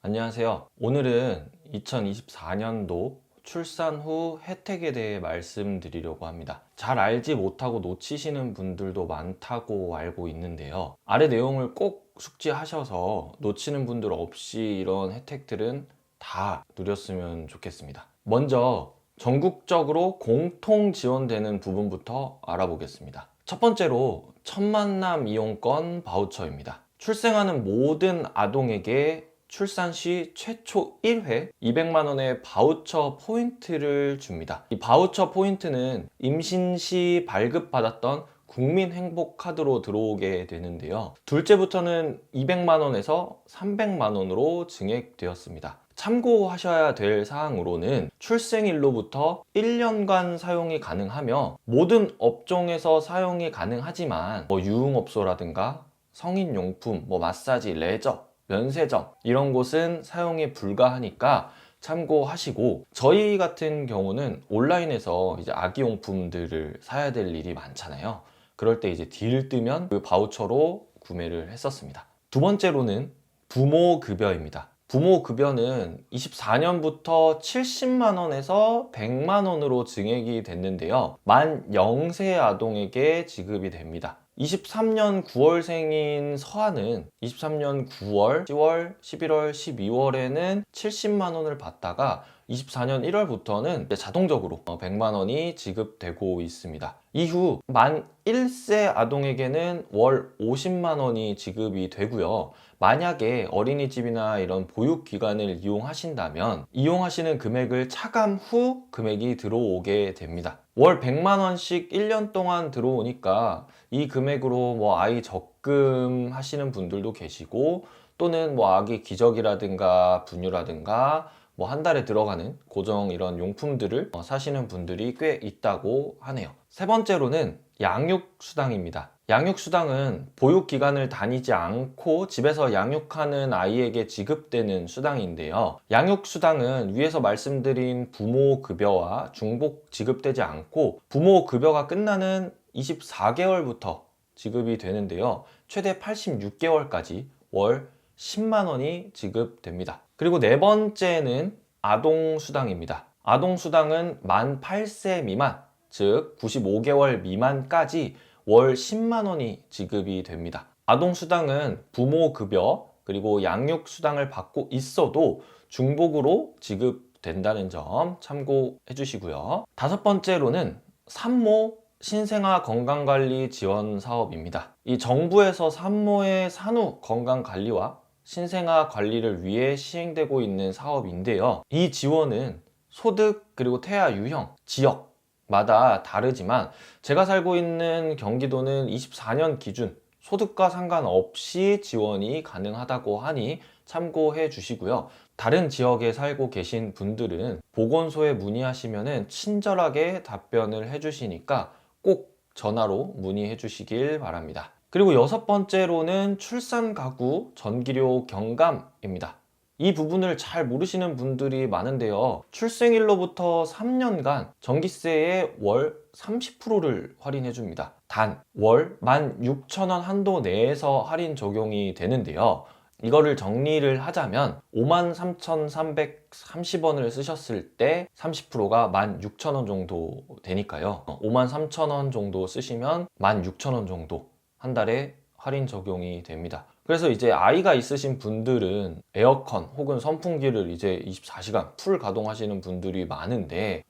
안녕하세요. 오늘은 2024년도 출산 후 혜택에 대해 말씀드리려고 합니다. 잘 알지 못하고 놓치시는 분들도 많다고 알고 있는데요. 아래 내용을 꼭 숙지하셔서 놓치는 분들 없이 이런 혜택들은 다 누렸으면 좋겠습니다. 먼저 전국적으로 공통 지원되는 부분부터 알아보겠습니다. 첫 번째로 첫 만남 이용권 바우처입니다. 출생하는 모든 아동에게 출산 시 최초 1회 200만 원의 바우처 포인트를 줍니다. 이 바우처 포인트는 임신 시 발급받았던 국민행복카드로 들어오게 되는데요. 둘째부터는 200만 원에서 300만 원으로 증액되었습니다. 참고하셔야 될 사항으로는 출생일로부터 1년간 사용이 가능하며 모든 업종에서 사용이 가능하지만 유흥업소라든가 성인용품, 마사지, 레저, 면세점 이런 곳은 사용이 불가하니까 참고하시고, 저희 같은 경우는 온라인에서 이제 아기용품들을 사야 될 일이 많잖아요. 그럴 때 이제 딜 뜨면 그 바우처로 구매를 했었습니다. 두 번째로는 부모급여입니다. 부모급여는 24년부터 70만 원에서 100만 원으로 증액이 됐는데요. 만 0세 아동에게 지급이 됩니다. 23년 9월생인 서한은 23년 9월, 10월, 11월, 12월에는 70만 원을 받다가 24년 1월부터는 자동적으로 100만 원이 지급되고 있습니다. 이후 만 1세 아동에게는 월 50만 원이 지급이 되고요. 만약에 어린이집이나 이런 보육기관을 이용하신다면 이용하시는 금액을 차감 후 금액이 들어오게 됩니다. 월 100만 원씩 1년 동안 들어오니까 이 금액으로 아이 적금 하시는 분들도 계시고, 또는 아기 기저귀라든가 분유라든가 한 달에 들어가는 고정 이런 용품들을 사시는 분들이 꽤 있다고 하네요. 세 번째로는 양육수당입니다. 양육수당은 보육기관을 다니지 않고 집에서 양육하는 아이에게 지급되는 수당인데요. 양육수당은 위에서 말씀드린 부모급여와 중복 지급되지 않고 부모급여가 끝나는 24개월부터 지급이 되는데요. 최대 86개월까지 월 10만 원이 지급됩니다. 그리고 네 번째는 아동수당입니다. 아동수당은 만 8세 미만, 즉 95개월 미만까지 월 10만 원이 지급이 됩니다. 아동수당은 부모급여 그리고 양육수당을 받고 있어도 중복으로 지급된다는 점 참고해 주시고요. 다섯 번째로는 산모 신생아 건강관리 지원 사업입니다. 이 정부에서 산모의 산후 건강관리와 신생아 관리를 위해 시행되고 있는 사업인데요. 이 지원은 소득 그리고 태아 유형, 지역마다 다르지만 제가 살고 있는 경기도는 24년 기준 소득과 상관없이 지원이 가능하다고 하니 참고해 주시고요. 다른 지역에 살고 계신 분들은 보건소에 문의하시면 친절하게 답변을 해 주시니까 꼭 전화로 문의해 주시길 바랍니다. 그리고 여섯 번째로는 출산 가구 전기료 경감입니다. 이 부분을 잘 모르시는 분들이 많은데요. 출생일로부터 3년간 전기세의 월 30%를 할인해 줍니다. 단 월 16,000원 한도 내에서 할인 적용이 되는데요. 이거를 정리를 하자면 53,330원을 쓰셨을 때 30%가 16,000원 정도 되니까요. 53,000원 정도 쓰시면 16,000원 정도 한 달에 할인 적용이 됩니다. 그래서 이제 아이가 있으신 분들은 에어컨 혹은 선풍기를 이제 24시간 풀 가동하시는 분들이 많은데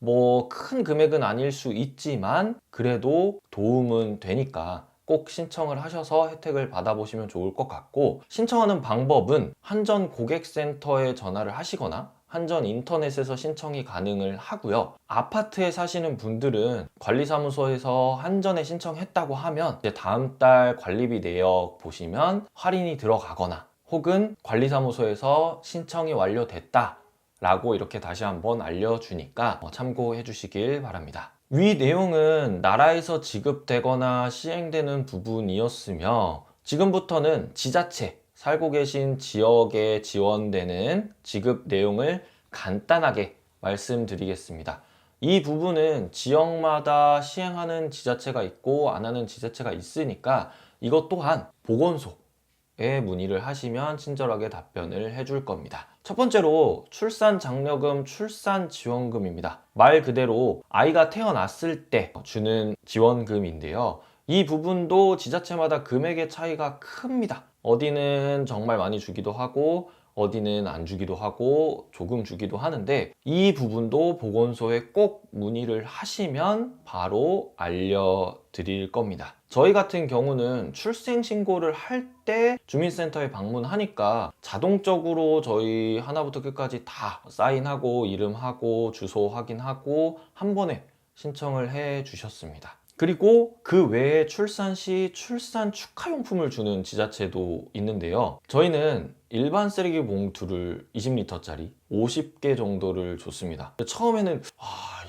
큰 금액은 아닐 수 있지만 그래도 도움은 되니까 꼭 신청을 하셔서 혜택을 받아보시면 좋을 것 같고, 신청하는 방법은 한전 고객센터에 전화를 하시거나 한전 인터넷에서 신청이 가능을 하고요. 아파트에 사시는 분들은 관리사무소에서 한전에 신청했다고 하면 이제 다음 달 관리비 내역 보시면 할인이 들어가거나, 혹은 관리사무소에서 신청이 완료됐다 라고 이렇게 다시 한번 알려주니까 참고해 주시길 바랍니다. 위 내용은 나라에서 지급되거나 시행되는 부분이었으며, 지금부터는 지자체, 살고 계신 지역에 지원되는 지급 내용을 간단하게 말씀드리겠습니다. 이 부분은 지역마다 시행하는 지자체가 있고 안 하는 지자체가 있으니까 이것 또한 보건소에서 번호에 문의를 하시면 친절하게 답변을 해줄 겁니다. 첫 번째로 출산 장려금, 출산 지원금입니다. 말 그대로 아이가 태어났을 때 주는 지원금인데요. 이 부분도 지자체마다 금액의 차이가 큽니다. 어디는 정말 많이 주기도 하고 어디는 안 주기도 하고 조금 주기도 하는데, 이 부분도 보건소에 꼭 문의를 하시면 바로 알려드릴 겁니다. 저희 같은 경우는 출생신고를 할 때 주민센터에 방문하니까 자동적으로 저희 하나부터 끝까지 다 사인하고 이름하고 주소 확인하고 한 번에 신청을 해 주셨습니다. 그리고 그 외에 출산 시 출산 축하용품을 주는 지자체도 있는데요. 저희는 일반 쓰레기 봉투를 20리터짜리 50개 정도를 줬습니다. 처음에는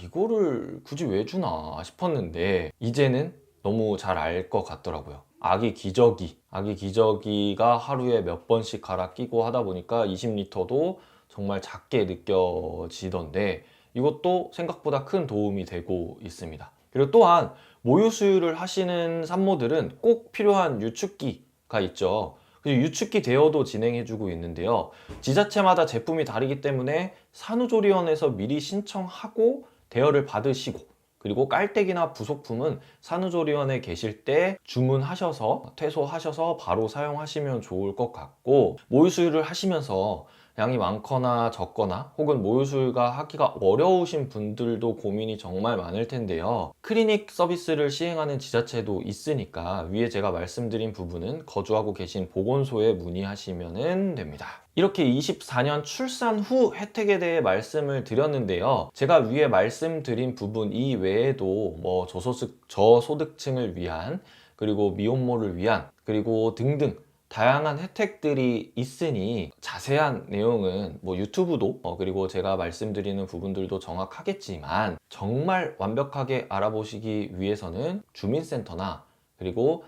이거를 굳이 왜 주나 싶었는데 이제는 너무 잘 알 것 같더라고요. 아기 기저귀가 하루에 몇 번씩 갈아 끼고 하다 보니까 20리터도 정말 작게 느껴지던데, 이것도 생각보다 큰 도움이 되고 있습니다. 그리고 또한 모유 수유를 하시는 산모들은 꼭 필요한 유축기가 있죠. 유축기 대여도 진행해주고 있는데요. 지자체마다 제품이 다르기 때문에 산후조리원에서 미리 신청하고 대여를 받으시고, 그리고 깔때기나 부속품은 산후조리원에 계실 때 주문하셔서 퇴소하셔서 바로 사용하시면 좋을 것 같고, 모유수유를 하시면서 양이 많거나 적거나 혹은 모유수유가 하기가 어려우신 분들도 고민이 정말 많을 텐데요. 클리닉 서비스를 시행하는 지자체도 있으니까 위에 제가 말씀드린 부분은 거주하고 계신 보건소에 문의하시면 됩니다. 이렇게 24년 출산 후 혜택에 대해 말씀을 드렸는데요. 제가 위에 말씀드린 부분 이외에도 저소득층을 위한, 그리고 미혼모를 위한, 그리고 등등 다양한 혜택들이 있으니 자세한 내용은 유튜브도 그리고 제가 말씀드리는 부분들도 정확하겠지만, 정말 완벽하게 알아보시기 위해서는 주민센터나 그리고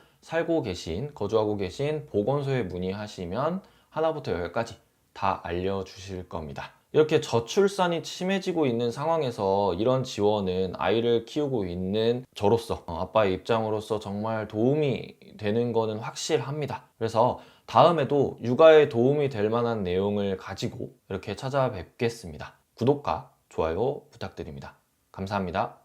거주하고 계신 보건소에 문의하시면 하나부터 열까지 다 알려주실 겁니다. 이렇게 저출산이 심해지고 있는 상황에서 이런 지원은 아이를 키우고 있는 저로서, 아빠의 입장으로서 정말 도움이 되는 거는 확실합니다. 그래서 다음에도 육아에 도움이 될 만한 내용을 가지고 이렇게 찾아뵙겠습니다. 구독과 좋아요 부탁드립니다. 감사합니다.